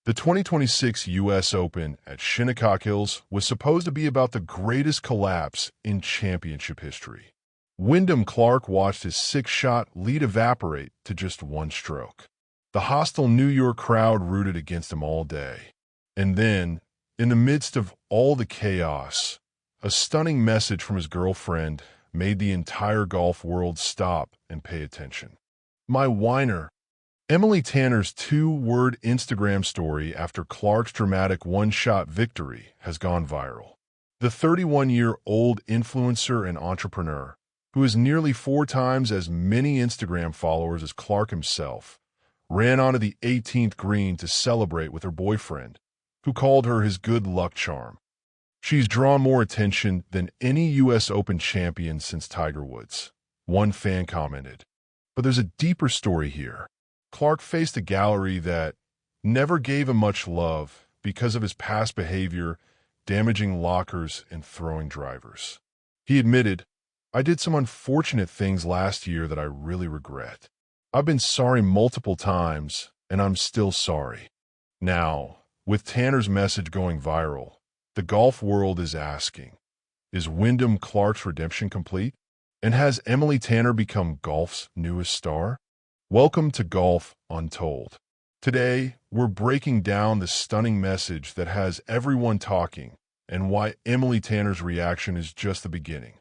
The 2026 U.S. Open at Shinnecock Hills was supposed to be about the greatest collapse in championship history. Wyndham watched his six-shot lead evaporate to just one stroke. The hostile New York crowd rooted against him all day. And then, in the midst of all the chaos, a stunning message from his girlfriend made the entire golf world stop and pay attention. My whiner. Emily Tanner's two-word Instagram story after Clark's dramatic one-shot victory has gone viral. The 31-year-old influencer and entrepreneur, who has nearly 4 times as many Instagram followers as Clark himself, ran onto the 18th green to celebrate with her boyfriend, who called her his good luck charm. She's drawn more attention than any U.S. Open champion since Tiger Woods, one fan commented. But there's a deeper story here. Clark faced a gallery that never gave him much love because of his past behavior, damaging lockers and throwing drivers. He admitted, "I did some unfortunate things last year that I really regret. I've been sorry multiple times, and I'm still sorry." Now, with Tanner's message going viral, the golf world is asking, is Wyndham Clark's redemption complete? And has Emily Tanner become golf's newest star? Welcome to Golf Untold. Today, we're breaking down the stunning message that has everyone talking and why Emily Tanner's reaction is just the beginning.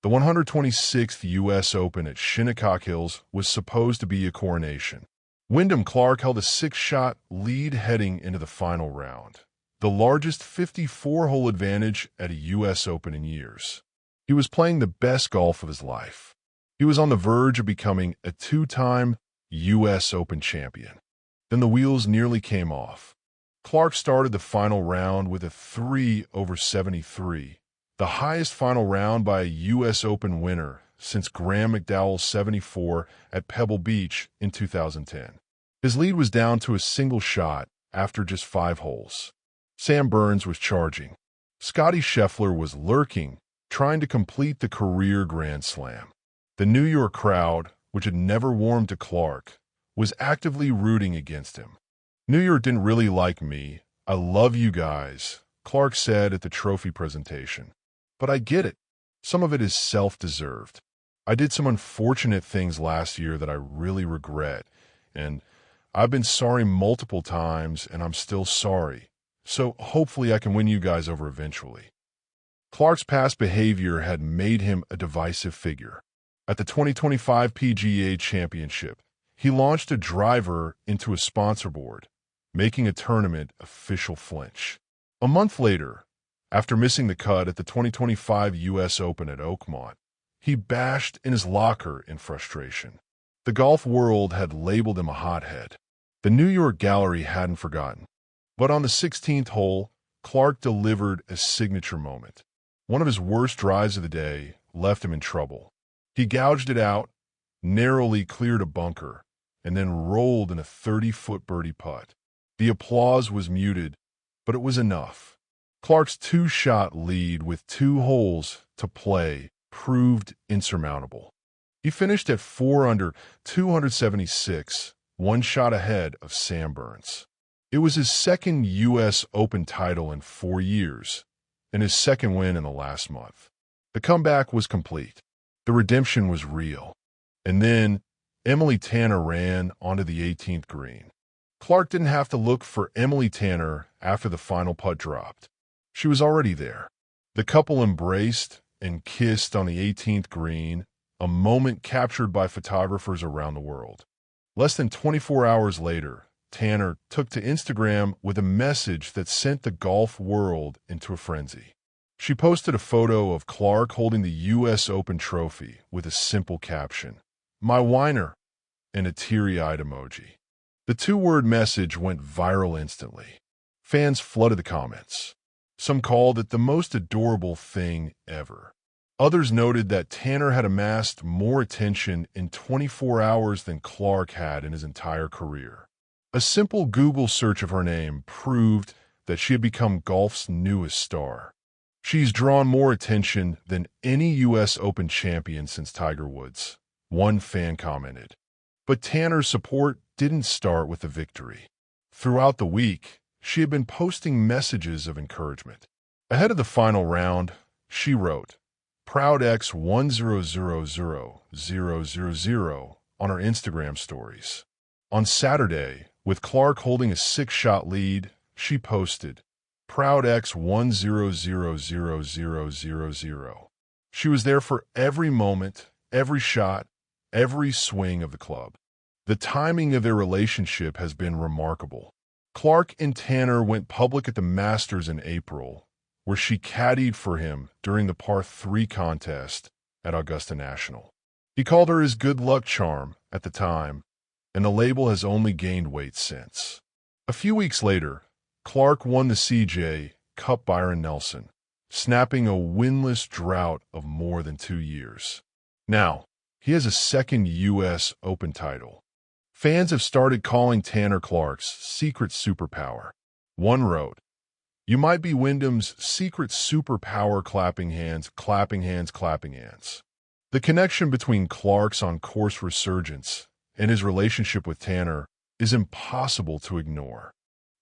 The 126th U.S. Open at Shinnecock Hills was supposed to be a coronation. Wyndham Clark held a 6-shot lead heading into the final round, the largest 54-hole advantage at a U.S. Open in years. He was playing the best golf of his life. He was on the verge of becoming a 2-time U.S. Open champion. Then the wheels nearly came off. Clark started the final round with a 3 over 73, the highest final round by a U.S. Open winner since Graham McDowell's 74 at Pebble Beach in 2010. His lead was down to a single shot after just 5 holes. Sam Burns was charging. Scotty Scheffler was lurking, trying to complete the career Grand Slam. The New York crowd, which had never warmed to Clark, was actively rooting against him. "New York didn't really like me. I love you guys," Clark said at the trophy presentation. "But I get it. Some of it is self-deserved. I did some unfortunate things last year that I really regret, and I've been sorry multiple times, and I'm still sorry. So hopefully I can win you guys over eventually." Clark's past behavior had made him a divisive figure. At the 2025 PGA Championship, he launched a driver into a sponsor board, making a tournament official flinch. A month later, after missing the cut at the 2025 U.S. Open at Oakmont, he bashed in his locker in frustration. The golf world had labeled him a hothead. The New York gallery hadn't forgotten. But on the 16th hole, Clark delivered a signature moment. One of his worst drives of the day left him in trouble. He gouged it out, narrowly cleared a bunker, and then rolled in a 30-foot birdie putt. The applause was muted, but it was enough. Clark's 2-shot lead with 2 holes to play proved insurmountable. He finished at 4 under 276, 1 shot ahead of Sam Burns. It was his second U.S. Open title in 4 years, and his second win in the last month. The comeback was complete. The redemption was real. And then Emily Tanner ran onto the 18th green. Clark didn't have to look for Emily Tanner after the final putt dropped. She was already there. The couple embraced and kissed on the 18th green, a moment captured by photographers around the world. Less than 24 hours later, Tanner took to Instagram with a message that sent the golf world into a frenzy. She posted a photo of Clark holding the U.S. Open trophy with a simple caption, "My whiner," and a teary-eyed emoji. The 2-word message went viral instantly. Fans flooded the comments. Some called it the most adorable thing ever. Others noted that Tanner had amassed more attention in 24 hours than Clark had in his entire career. A simple Google search of her name proved that she had become golf's newest star. "She's drawn more attention than any U.S. Open champion since Tiger Woods," one fan commented. But Tanner's support didn't start with the victory. Throughout the week, she had been posting messages of encouragement. Ahead of the final round, she wrote, "Proud X 1000000" on her Instagram stories. On Saturday, with Clark holding a 6-shot lead, she posted, "Proud X 1000000." She was there for every moment, every shot, every swing of the club. The timing of their relationship has been remarkable. Clark and Tanner went public at the Masters in April, where she caddied for him during the par 3 contest at Augusta National. He called her his good luck charm at the time, and the label has only gained weight since. A few weeks later, Clark won the CJ Cup Byron Nelson, snapping a winless drought of more than 2 years. Now, he has a second U.S. Open title. Fans have started calling Tanner Clark's secret superpower. One wrote, "You might be Wyndham's secret superpower, clapping hands, clapping hands, clapping hands." The connection between Clark's on-course resurgence and his relationship with Tanner is impossible to ignore.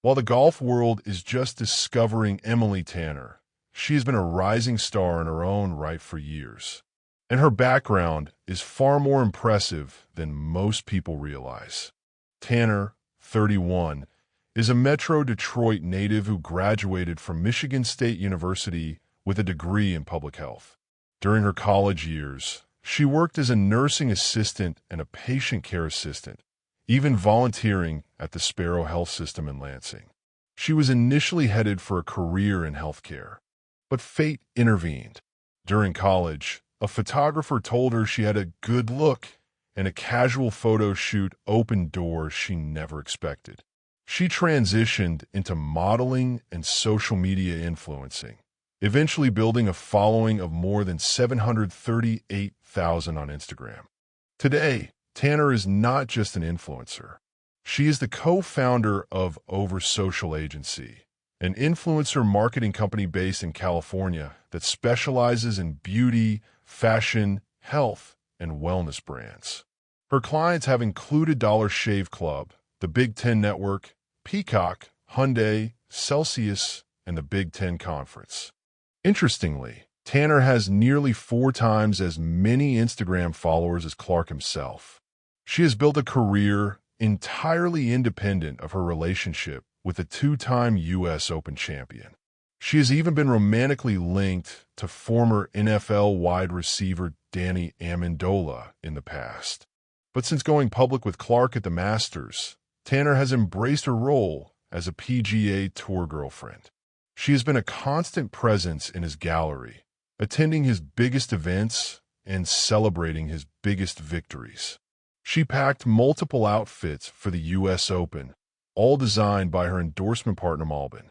While the golf world is just discovering Emily Tanner, she has been a rising star in her own right for years. And her background is far more impressive than most people realize. Tanner, 31, is a Metro Detroit native who graduated from Michigan State University with a degree in public health. During her college years, she worked as a nursing assistant and a patient care assistant, even volunteering at the Sparrow Health System in Lansing. She was initially headed for a career in healthcare, but fate intervened. During college, a photographer told her she had a good look, and a casual photo shoot opened doors she never expected. She transitioned into modeling and social media influencing, eventually building a following of more than 738,000 on Instagram. Today, Tanner is not just an influencer. She is the co-founder of Over Social Agency, an influencer marketing company based in California that specializes in beauty, fashion, health, and wellness brands. Her clients have included Dollar Shave Club, the Big Ten Network, Peacock, Hyundai, Celsius, and the Big Ten Conference. Interestingly, Tanner has nearly 4 times as many Instagram followers as Clark himself. She has built a career entirely independent of her relationship with a 2-time U.S. Open champion. She has even been romantically linked to former NFL wide receiver Danny Amendola in the past. But since going public with Clark at the Masters, Tanner has embraced her role as a PGA Tour girlfriend. She has been a constant presence in his gallery, attending his biggest events and celebrating his biggest victories. She packed multiple outfits for the U.S. Open, all designed by her endorsement partner Malbon.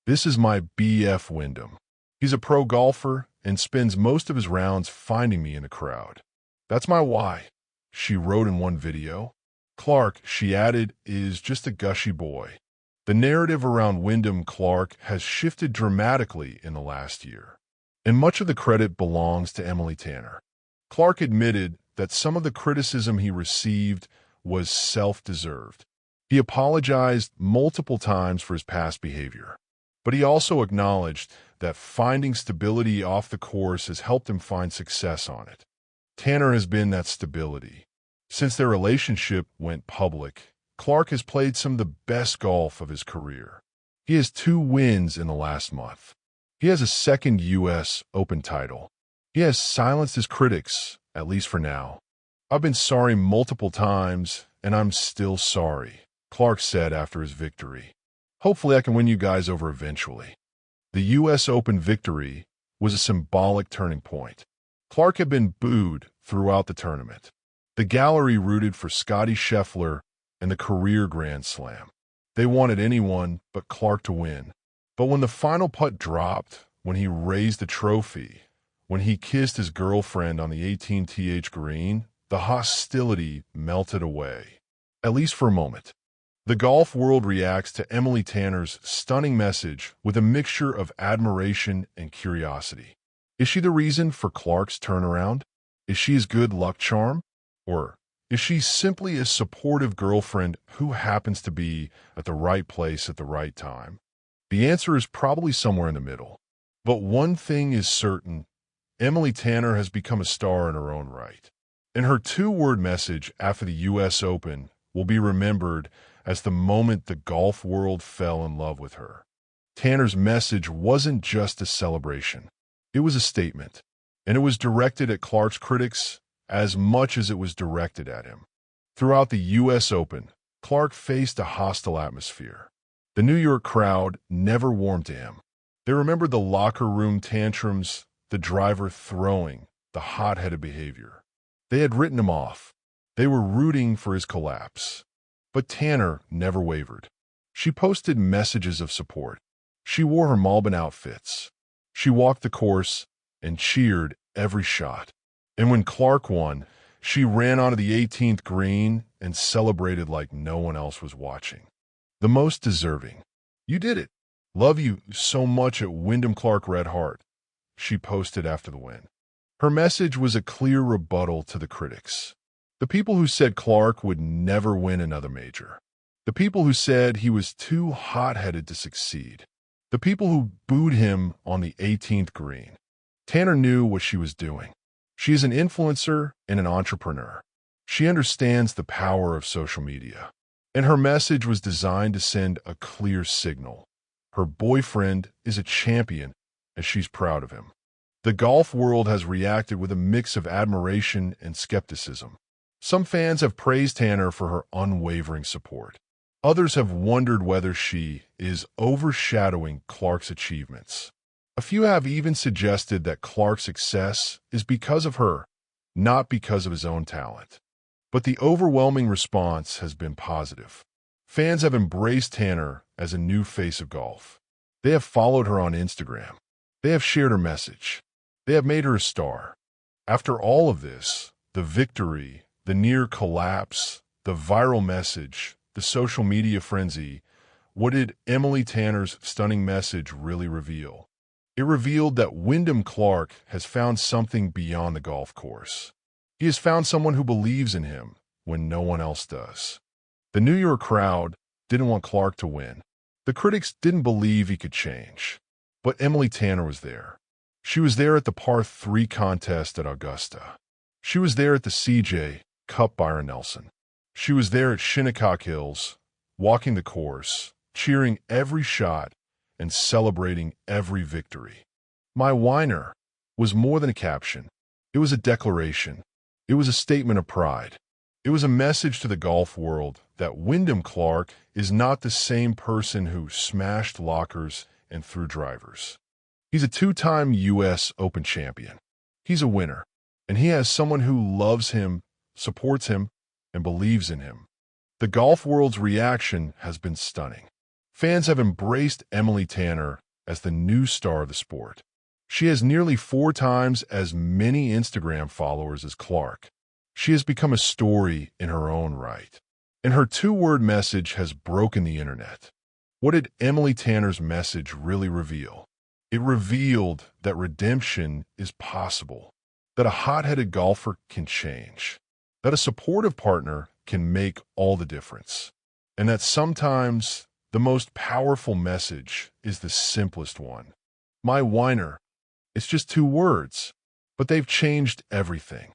"This is my BF Wyndham. He's a pro golfer and spends most of his rounds finding me in a crowd. That's my why," she wrote in one video. Clark, she added, is just a gushy boy. The narrative around Wyndham Clark has shifted dramatically in the last year, and much of the credit belongs to Emily Tanner. Clark admitted that some of the criticism he received was self-deserved. He apologized multiple times for his past behavior, but he also acknowledged that finding stability off the course has helped him find success on it. Tanner has been that stability. Since their relationship went public, Clark has played some of the best golf of his career. He has 2 wins in the last month. He has a second U.S. Open title. He has silenced his critics, at least for now. "I've been sorry multiple times, and I'm still sorry," Clark said after his victory. "Hopefully I can win you guys over eventually." The U.S. Open victory was a symbolic turning point. Clark had been booed throughout the tournament. The gallery rooted for Scottie Scheffler and the career Grand Slam. They wanted anyone but Clark to win. But when the final putt dropped, when he raised the trophy, when he kissed his girlfriend on the 18th green, the hostility melted away, at least for a moment. The golf world reacts to Emily Tanner's stunning message with a mixture of admiration and curiosity. Is she the reason for Clark's turnaround? Is she his good luck charm? Or Is she simply a supportive girlfriend who happens to be at the right place at the right time? The answer is probably somewhere in the middle. But one thing is certain, Emily Tanner has become a star in her own right. And her two-word message after the U.S. Open will be remembered as the moment the golf world fell in love with her. Tanner's message wasn't just a celebration. It was a statement, and it was directed at Clark's critics as much as it was directed at him. Throughout the U.S. Open, Clark faced a hostile atmosphere. The New York crowd never warmed to him. They remembered the locker room tantrums, the driver throwing, the hot-headed behavior. They had written him off. They were rooting for his collapse. But Tanner never wavered. She posted messages of support. She wore her Malbon outfits. She walked the course and cheered every shot. And when Clark won, she ran onto the 18th green and celebrated like no one else was watching. The most deserving. You did it. Love you so much at Wyndham Clark Red Heart, she posted after the win. Her message was a clear rebuttal to the critics. The people who said Clark would never win another major. The people who said he was too hot-headed to succeed. The people who booed him on the 18th green. Tanner knew what she was doing. She is an influencer and an entrepreneur. She understands the power of social media. And her message was designed to send a clear signal. Her boyfriend is a champion, and she's proud of him. The golf world has reacted with a mix of admiration and skepticism. Some fans have praised Tanner for her unwavering support. Others have wondered whether she is overshadowing Clark's achievements. A few have even suggested that Clark's success is because of her, not because of his own talent. But the overwhelming response has been positive. Fans have embraced Tanner as a new face of golf. They have followed her on Instagram. They have shared her message. They have made her a star. After all of this, the victory, the near collapse, the viral message, the social media frenzy, what did Emily Tanner's stunning message really reveal? It revealed that Wyndham Clark has found something beyond the golf course. He has found someone who believes in him when no one else does. The New York crowd didn't want Clark to win. The critics didn't believe he could change. But Emily Tanner was there. She was there at the par 3 contest at Augusta. She was there at the CJ Cup Byron Nelson. She was there at Shinnecock Hills, walking the course, cheering every shot, and celebrating every victory. My whiner was more than a caption. It was a declaration. It was a statement of pride. It was a message to the golf world that Wyndham Clark is not the same person who smashed lockers and threw drivers. He's a 2-time U.S. Open champion. He's a winner, and he has someone who loves him, supports him, and believes in him. The golf world's reaction has been stunning. Fans have embraced Emily Tanner as the new star of the sport. She has nearly 4 times as many Instagram followers as Clark. She has become a story in her own right. And her 2-word message has broken the internet. What did Emily Tanner's message really reveal? It revealed that redemption is possible, that a hot-headed golfer can change, that a supportive partner can make all the difference, and that sometimes the most powerful message is the simplest one. My whiner. It's just 2 words, but they've changed everything.